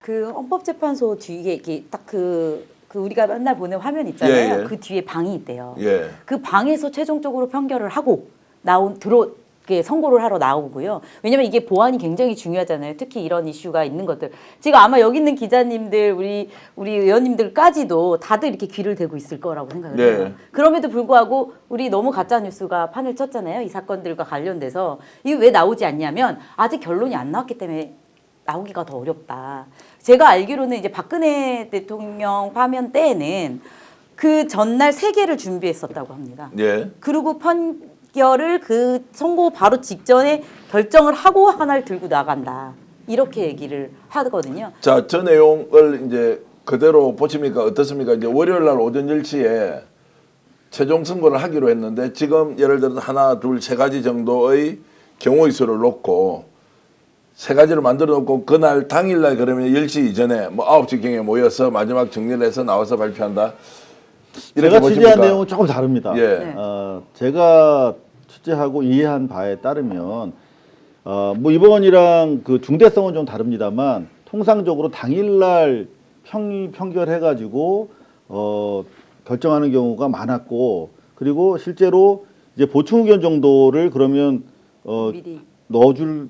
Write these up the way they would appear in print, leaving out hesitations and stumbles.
그 헌법재판소 뒤에 이게 딱 그 우리가 맨날 보는 화면 있잖아요. 예, 예. 그 뒤에 방이 있대요. 예. 그 방에서 최종적으로 판결을 하고 선고를 하러 나오고요. 왜냐면 이게 보안이 굉장히 중요하잖아요. 특히 이런 이슈가 있는 것들. 지금 아마 여기 있는 기자님들, 우리 의원님들까지도 다들 이렇게 귀를 대고 있을 거라고 생각을 해요. 네. 그럼에도 불구하고 우리 너무 가짜 뉴스가 판을 쳤잖아요. 이 사건들과 관련돼서 이게 왜 나오지 않냐면 아직 결론이 안 나왔기 때문에 나오기가 더 어렵다. 제가 알기로는 이제 박근혜 대통령 파면 때에는 그 전날 3개를 준비했었다고 합니다. 예. 그리고 판결을 그 선고 바로 직전에 결정을 하고 하나를 들고 나간다. 이렇게 얘기를 하거든요. 자, 저 내용을 이제 그대로 보십니까? 어떻습니까? 이제 월요일 날 오전 10시에 최종 선고를 하기로 했는데 지금 예를 들어서 하나, 둘, 세 가지 정도의 경우의 수를 놓고 세 가지를 만들어 놓고 그날 당일날 그러면 10시 이전에 뭐 9시경에 모여서 마지막 정리를 해서 나와서 발표한다. 이렇게 제가 보십니까? 취재한 내용은 조금 다릅니다. 예. 네. 제가 취재하고 이해한 바에 따르면 뭐 이번이랑 그 중대성은 좀 다릅니다만 통상적으로 당일날 평결해가지고 결정하는 경우가 많았고 그리고 실제로 이제 보충 의견 정도를 그러면 미리 넣어줄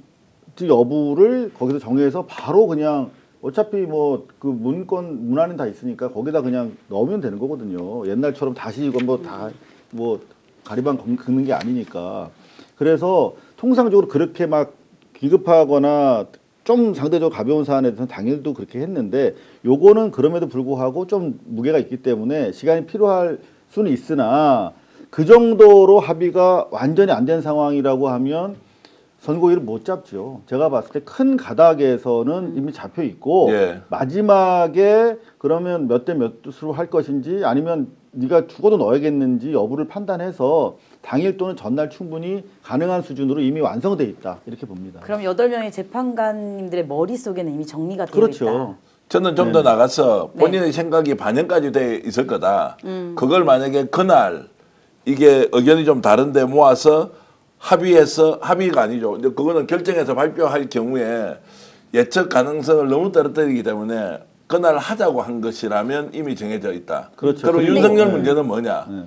여부를 거기서 정해서 바로 그냥 어차피 뭐 그 문안은 다 있으니까 거기다 그냥 넣으면 되는 거거든요. 옛날처럼 다시 이건 뭐 다 뭐 가리방 긁는 게 아니니까. 그래서 통상적으로 그렇게 막 기급하거나 좀 상대적으로 가벼운 사안에 대해서는 당일도 그렇게 했는데 요거는 그럼에도 불구하고 좀 무게가 있기 때문에 시간이 필요할 수는 있으나 그 정도로 합의가 완전히 안 된 상황이라고 하면 선고일을 못 잡죠. 제가 봤을 때 큰 가닥에서는 이미 잡혀 있고 예. 마지막에 그러면 몇 대 몇으로 할 것인지 아니면 네가 죽어도 넣어야겠는지 여부를 판단해서 당일 또는 전날 충분히 가능한 수준으로 이미 완성돼 있다 이렇게 봅니다. 그럼 8명의 재판관님들의 머릿속에는 이미 정리가 되어 그렇죠. 있다. 저는 좀 더 나가서 본인의 생각이 반영까지 돼 있을 거다. 그걸 만약에 그날 이게 의견이 좀 다른데 모아서 합의가 아니죠. 근데 그거는 결정해서 발표할 경우에 예측 가능성을 너무 떨어뜨리기 때문에 그날 하자고 한 것이라면 이미 정해져 있다. 그렇죠. 그리고 그리고 윤석열 네. 문제는 뭐냐? 네.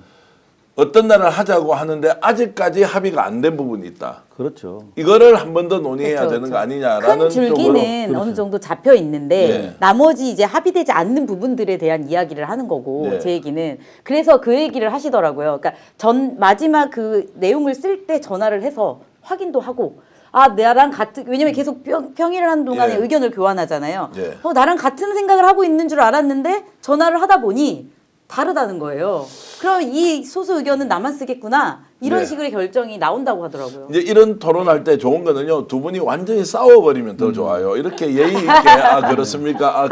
어떤 날을 하자고 하는데 아직까지 합의가 안 된 부분이 있다. 그렇죠. 이거를 한 번 더 논의해야 그렇죠, 되는 거 그렇죠. 아니냐라는 큰 줄기는 쪽으로. 어느 정도 잡혀 있는데 네. 나머지 이제 합의되지 않는 부분들에 대한 이야기를 하는 거고 네. 제 얘기는 그래서 그 얘기를 하시더라고요. 그러니까 마지막 그 내용을 쓸 때 전화를 해서 확인도 하고 나랑 같은 왜냐면 계속 평일을 하는 동안에 예. 의견을 교환하잖아요. 예. 나랑 같은 생각을 하고 있는 줄 알았는데 전화를 하다 보니 다르다는 거예요. 그럼 이 소수 의견은 나만 쓰겠구나 이런 네. 식의 결정이 나온다고 하더라고요. 이제 이런 토론할 때 좋은 거는요. 두 분이 완전히 싸워버리면 더 좋아요. 이렇게 예의 있게 그렇습니까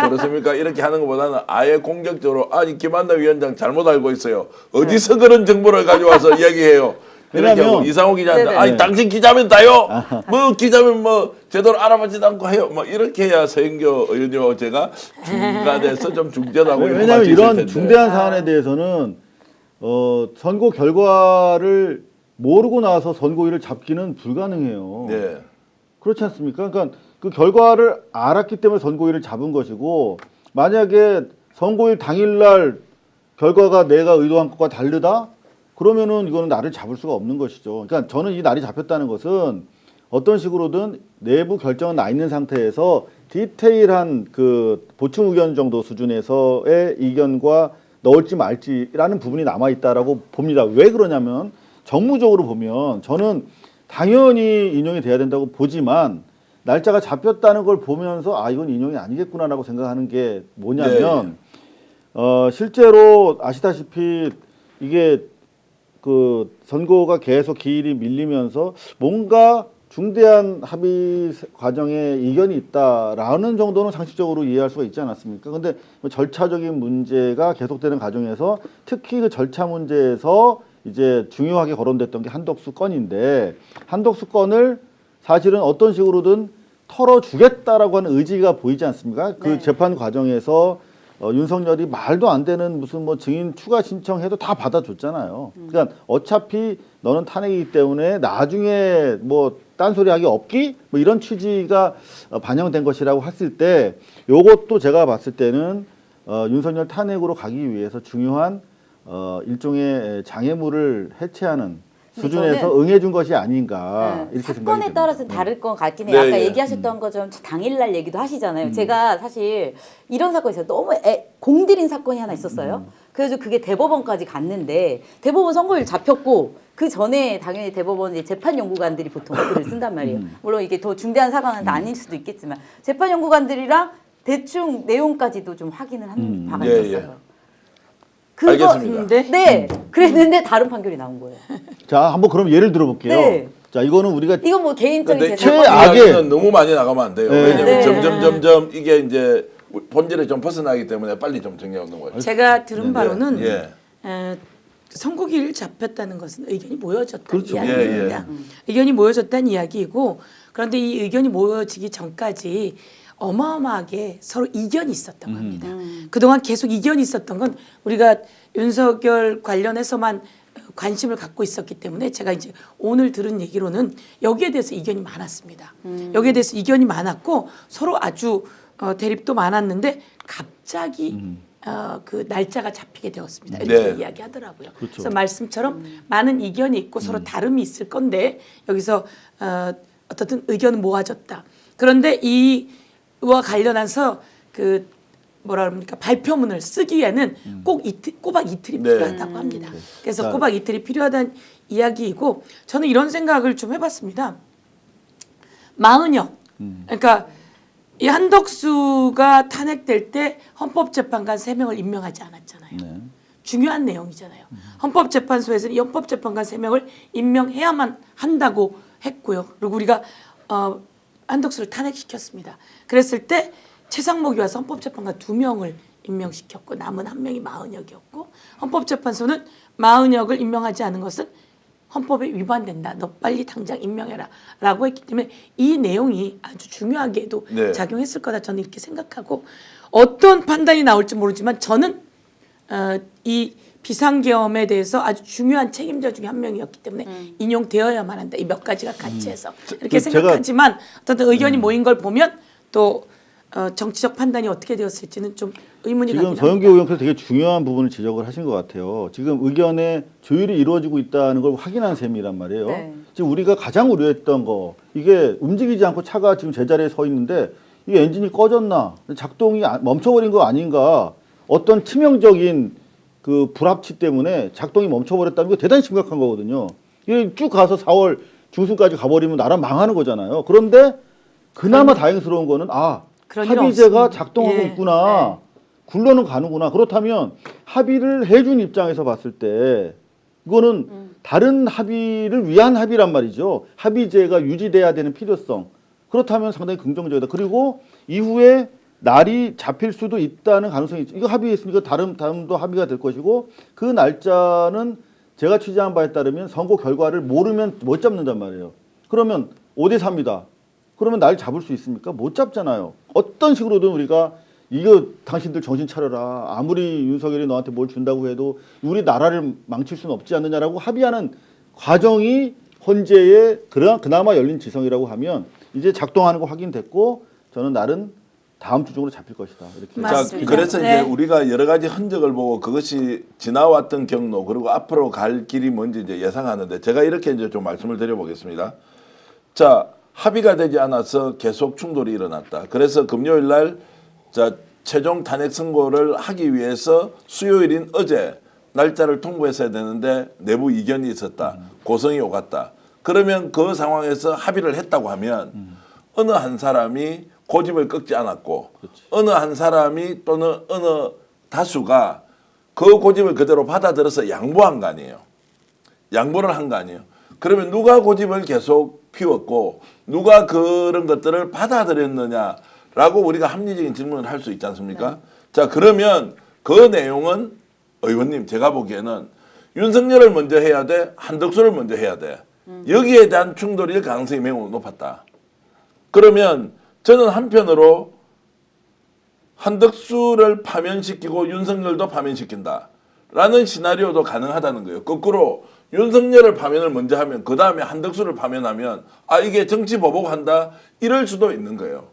이렇게 하는 것보다는 아예 공격적으로 아니 김한나 위원장 잘못 알고 있어요. 어디서 그런 정보를 가져와서 이야기해요. 이렇게 하고 이상호 기자한테 네네. 아니 당신 기자면 다요. 뭐 기자면 뭐 제대로 알아보지도 않고 해요. 뭐 이렇게 해야 서영교 의원님하고 제가 중간에서 좀 중재하고 왜냐하면 이런 중대한 사안에 대해서는 선고 결과를 모르고 나서 선고일을 잡기는 불가능해요. 네. 그렇지 않습니까? 그러니까 그 결과를 알았기 때문에 선고일을 잡은 것이고 만약에 선고일 당일날 결과가 내가 의도한 것과 다르다? 그러면은 이거는 날을 잡을 수가 없는 것이죠. 그러니까 저는 이 날이 잡혔다는 것은 어떤 식으로든 내부 결정은 나 있는 상태에서 디테일한 그 보충 의견 정도 수준에서의 이견과 넣을지 말지라는 부분이 남아 있다라고 봅니다. 왜 그러냐면 정무적으로 보면 저는 당연히 인용이 돼야 된다고 보지만 날짜가 잡혔다는 걸 보면서 이건 인용이 아니겠구나라고 생각하는 게 뭐냐면 실제로 아시다시피 이게 그 선고가 계속 기일이 밀리면서 뭔가 중대한 합의 과정에 이견이 있다라는 정도는 상식적으로 이해할 수가 있지 않았습니까? 근데 절차적인 문제가 계속되는 과정에서 특히 그 절차 문제에서 이제 중요하게 거론됐던 게 한덕수 건인데 한덕수 건을 사실은 어떤 식으로든 털어주겠다라고 하는 의지가 보이지 않습니까? 그 네. 재판 과정에서 윤석열이 말도 안 되는 무슨 뭐 증인 추가 신청해도 다 받아줬잖아요. 그러니까 어차피 너는 탄핵이기 때문에 나중에 뭐 딴소리하기 없기 뭐 이런 취지가 반영된 것이라고 했을 때 요것도 제가 봤을 때는 윤석열 탄핵으로 가기 위해서 중요한 일종의 장애물을 해체하는 수준에서 응해준 것이 아닌가 이렇게 생각이 사건에 듭니다. 따라서 다를 것 같긴 해요. 네, 아까 예. 얘기하셨던 것처럼 당일날 얘기도 하시잖아요. 제가 사실 이런 사건이 있어요. 너무 공들인 사건이 하나 있었어요. 그래서 그게 대법원까지 갔는데 대법원 선고일 잡혔고 그 전에 당연히 대법원 이제 재판 연구관들이 보통 글을 쓴단 말이에요. 물론 이게 더 중대한 사건은 아닐 수도 있겠지만 재판 연구관들이랑 대충 내용까지도 좀 확인을 한 바가 예, 있었어요. 알겠습니다. 네, 그랬는데 다른 판결이 나온 거예요. 자, 한번 그럼 예를 들어볼게요. 네. 자, 이거는 우리가 이건 뭐 개인적인 근데 제 사건. 최악의- 너무 많이 나가면 안 돼요. 네. 왜냐면 네. 점점 이게 이제 본질에 좀 벗어나기 때문에 빨리 좀 정리하는 거예요. 제가 들은 네. 바로는 예. 선고기일 잡혔다는 것은 의견이 모여졌다는 그렇죠. 이야기입니다. 의견이 모여졌다는 이야기이고 그런데 이 의견이 모여지기 전까지 어마어마하게 서로 이견이 있었던 겁니다. 그동안 계속 이견이 있었던 건 우리가 윤석열 관련해서만 관심을 갖고 있었기 때문에 제가 이제 오늘 들은 얘기로는 여기에 대해서 이견이 많았습니다. 여기에 대해서 이견이 많았고 서로 아주 대립도 많았는데 갑자기 그 날짜가 잡히게 되었습니다. 이렇게 네. 이야기하더라고요. 그렇죠. 그래서 말씀처럼 많은 이견이 있고 서로 다름이 있을 건데 여기서 어떻든 의견은 모아졌다. 그런데 이와 관련해서 그 뭐라 그럽니까 발표문을 쓰기에는 꼬박 이틀이 네. 필요하다고 합니다. 그래서 자. 꼬박 이틀이 필요하다는 이야기이고 저는 이런 생각을 좀 해봤습니다. 마은혁 그러니까 이 한덕수가 탄핵될 때 헌법재판관 3명을 임명하지 않았잖아요. 네. 중요한 내용이잖아요. 헌법재판소에서는 이 헌법재판관 3명을 임명해야만 한다고 했고요. 그리고 우리가 한덕수를 탄핵시켰습니다. 그랬을 때 최상목이 와서 헌법재판관 2명을 임명시켰고 남은 1명이 마은혁이었고 헌법재판소는 마은혁을 임명하지 않은 것은 헌법에 위반된다. 너 빨리 당장 임명해라. 라고 했기 때문에 이 내용이 아주 중요하게도 네. 작용했을 거다. 저는 이렇게 생각하고 어떤 판단이 나올지 모르지만 저는 이 비상계엄에 대해서 아주 중요한 책임자 중에 한 명이었기 때문에 인용되어야만 한다. 이 몇 가지가 같이 해서 이렇게 제가- 생각하지만 어떤 의견이 모인 걸 보면 또 정치적 판단이 어떻게 되었을지는 좀 의문이 지금 가긴 서영교 합니다. 의원께서 되게 중요한 부분을 지적을 하신 것 같아요. 지금 의견의 조율이 이루어지고 있다는 걸 확인한 셈이란 말이에요. 네. 지금 우리가 가장 우려했던 거 이게 움직이지 않고 차가 지금 제자리에 서 있는데 이 엔진이 꺼졌나 작동이 멈춰버린 거 아닌가 어떤 치명적인 그 불합치 때문에 작동이 멈춰버렸다는 게 대단히 심각한 거거든요. 이게 쭉 가서 4월 중순까지 가버리면 나라 망하는 거잖아요. 그런데 그나마 다행스러운 거는 그런 일 합의제가 없습니다. 작동하고 예. 있구나. 굴러는 가는구나. 그렇다면 합의를 해준 입장에서 봤을 때 이거는 다른 합의를 위한 합의란 말이죠. 합의제가 유지돼야 되는 필요성. 그렇다면 상당히 긍정적이다. 그리고 이후에 날이 잡힐 수도 있다는 가능성이 있죠. 이거 합의했으니까 다음도 합의가 될 것이고 그 날짜는 제가 취재한 바에 따르면 선거 결과를 모르면 못 잡는단 말이에요. 그러면 5대 3이다. 그러면 날 잡을 수 있습니까? 못 잡잖아요. 어떤 식으로든 우리가 이거 당신들 정신 차려라. 아무리 윤석열이 너한테 뭘 준다고 해도 우리 나라를 망칠 수는 없지 않느냐라고 합의하는 과정이 헌재의 그나마 열린 지성이라고 하면 이제 작동하는 거 확인됐고 저는 날은 다음 주 중으로 잡힐 것이다. 이렇게. 맞습니다. 자, 그래서 네. 이제 우리가 여러 가지 흔적을 보고 그것이 지나왔던 경로 그리고 앞으로 갈 길이 뭔지 이제 예상하는데 제가 이렇게 이제 좀 말씀을 드려보겠습니다. 자, 합의가 되지 않아서 계속 충돌이 일어났다. 그래서 금요일 날 자, 최종 탄핵 선고를 하기 위해서 수요일인 어제 날짜를 통보했어야 되는데 내부 이견이 있었다. 고성이 오갔다. 그러면 그 상황에서 합의를 했다고 하면 어느 한 사람이 고집을 꺾지 않았고 어느 한 사람이 또는 어느 다수가 그 고집을 그대로 받아들여서 양보한 거 아니에요. 양보를 한 거 아니에요. 그러면 누가 고집을 계속 피웠고 누가 그런 것들을 받아들였느냐라고 우리가 합리적인 질문을 할 수 있지 않습니까? 자, 그러면 그 내용은 의원님 제가 보기에는 윤석열을 먼저 해야 돼, 한덕수를 먼저 해야 돼. 여기에 대한 충돌일 가능성이 매우 높았다. 그러면 저는 한편으로 한덕수를 파면시키고 윤석열도 파면시킨다라는 시나리오도 가능하다는 거예요. 거꾸로 윤석열을 파면을 먼저 하면 그 다음에 한덕수를 파면하면 아 이게 정치 보복한다 이럴 수도 있는 거예요.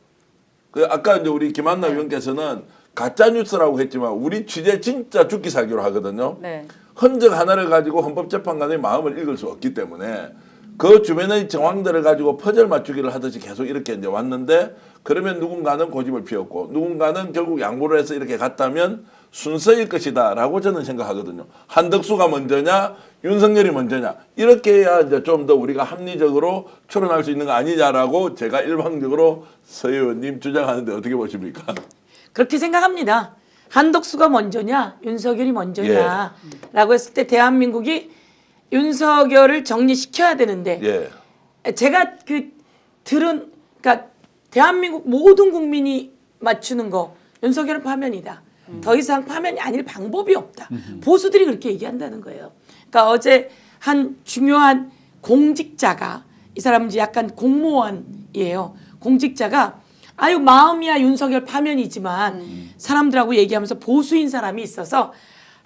그 아까 이제 우리 김한나 의원께서는 가짜 뉴스라고 했지만 우리 취재 진짜 죽기 살기로 하거든요. 네. 흔적 하나를 가지고 헌법재판관의 마음을 읽을 수 없기 때문에 그 주변의 정황들을 가지고 퍼즐 맞추기를 하듯이 계속 이렇게 이제 왔는데 그러면 누군가는 고집을 피웠고 누군가는 결국 양보를 해서 이렇게 갔다면 순서일 것이다라고 저는 생각하거든요. 한덕수가 먼저냐 윤석열이 먼저냐 이렇게 해야 이제 좀 더 우리가 합리적으로 추론할 수 있는 거 아니냐라고 제가 일방적으로 서 의원님 주장하는데 어떻게 보십니까? 그렇게 생각합니다. 한덕수가 먼저냐, 윤석열이 먼저냐라고 했을 때 대한민국이 윤석열을 정리시켜야 되는데 예. 제가 그러니까 대한민국 모든 국민이 맞추는 거 윤석열은 파면이다. 더 이상 파면이 아닐 방법이 없다. 보수들이 그렇게 얘기한다는 거예요. 그러니까 어제 한 중요한 공직자가 이 사람은 이제 약간 공무원이에요. 공직자가 아유 마음이야 윤석열 파면이지만 사람들하고 얘기하면서 보수인 사람이 있어서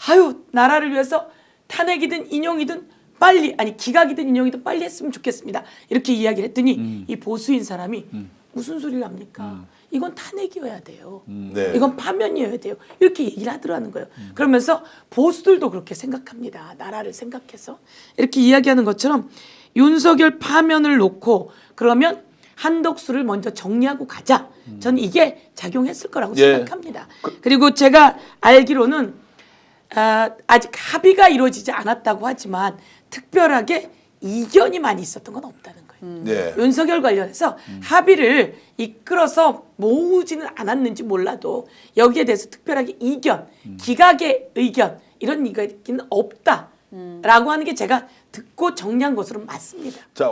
아유 나라를 위해서 탄핵이든 인용이든 빨리 아니 기각이든 인용이든 빨리 했으면 좋겠습니다. 이렇게 이야기를 했더니 이 보수인 사람이 무슨 소리를 합니까? 이건 탄핵이어야 돼요. 네. 이건 파면이어야 돼요. 이렇게 얘기를 하더라는 거예요. 그러면서 보수들도 그렇게 생각합니다. 나라를 생각해서 이렇게 이야기하는 것처럼 윤석열 파면을 놓고 그러면 한덕수를 먼저 정리하고 가자. 저는 이게 작용했을 거라고 생각합니다. 그리고 제가 알기로는 아직 합의가 이루어지지 않았다고 하지만 특별하게 이견이 많이 있었던 건 없다는 거예요. 네. 윤석열 관련해서 합의를 이끌어서 모으지는 않았는지 몰라도 여기에 대해서 특별하게 이견, 기각의 의견 이런 이견은 없다라고 하는 게 제가 듣고 정리한 것으로 맞습니다. 자,